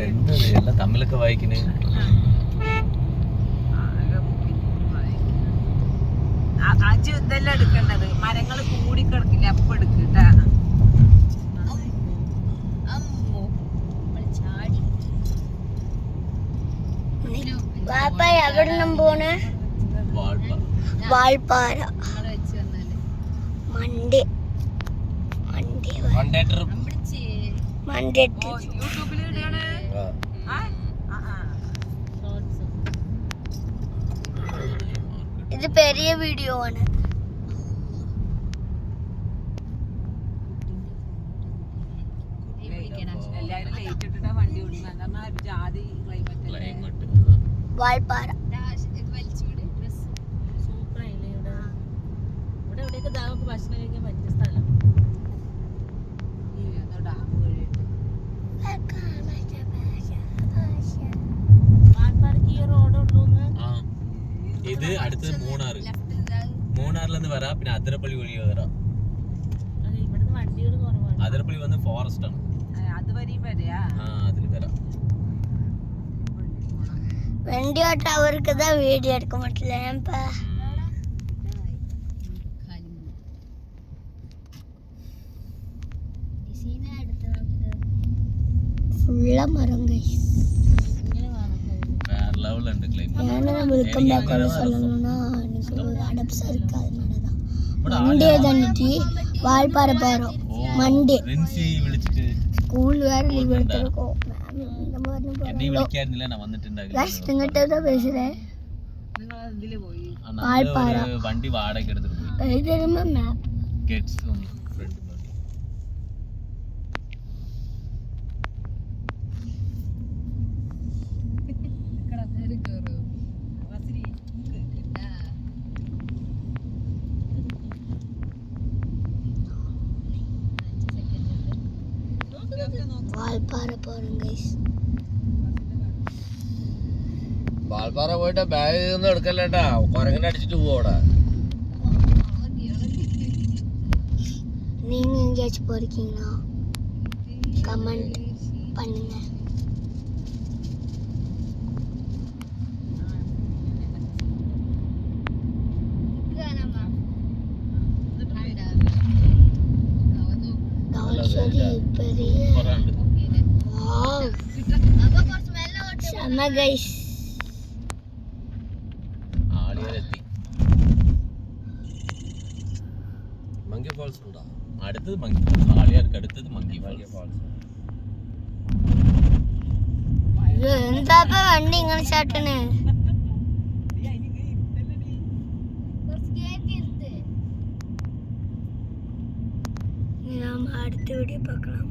എല്ലാം തമിഴൊക്കെ വായിക്കണേ. അജു ഇതെല്ലാം എടുക്കേണ്ടത്, മരങ്ങൾ കൂടി കിടക്കില്ല, അപ്പൊ എടുക്കട്ടാ. എവിടെ പോണ്? വാൾപ്പാറ. ഇത് പെരിയ വീഡിയോ ആണ്. വാൾപ്പാറ ഭക്ഷണം കഴിക്കാൻ പറ്റിയ സ്ഥലം. ഇത് അടുത്തത് മൂന്നാറിലെന്ന് വരാം. പിന്നെ അതിരപ്പള്ളി വഴി വരാം. അതിരപ്പള്ളി വന്ന് ഫോറസ്റ്റ് ആണ്. അതിൽ വരാം. വണ്ടി ഓട്ട അവർക്ക് വീഡിയോ എടുക്കാൻ പറ്റില്ല. വാൾപ്പാറ പോறோம். മൺഡേ സ്കൂൾ വേറെ ലീവ് എടുത്തോ. വണ്ടി വാടക എടുത്തിട്ട് വാൾപ്പാറ പോയിട്ട് ബാഗ് ഒന്നും എടുക്കല്ലേട്ടാ. കുരങ്ങനെ അടിച്ചിട്ട് പോവാ. நீங்க எங்கேயாச்சும் போறீங்களா? கமெண்ட் பண்ணுங்க. മങ്കി ഫാൾസ് ഉണ്ടോ? അടുത്തത് മങ്കി ഫാൾസ്. ആളിയാർക്ക് അടുത്തത് മങ്കി ഫാൾസ്. എന്താ വണ്ടി ഇങ്ങനെ ചാട്ടണ്? അടുത്ത വീഡിയോ பார்க்கலாம்.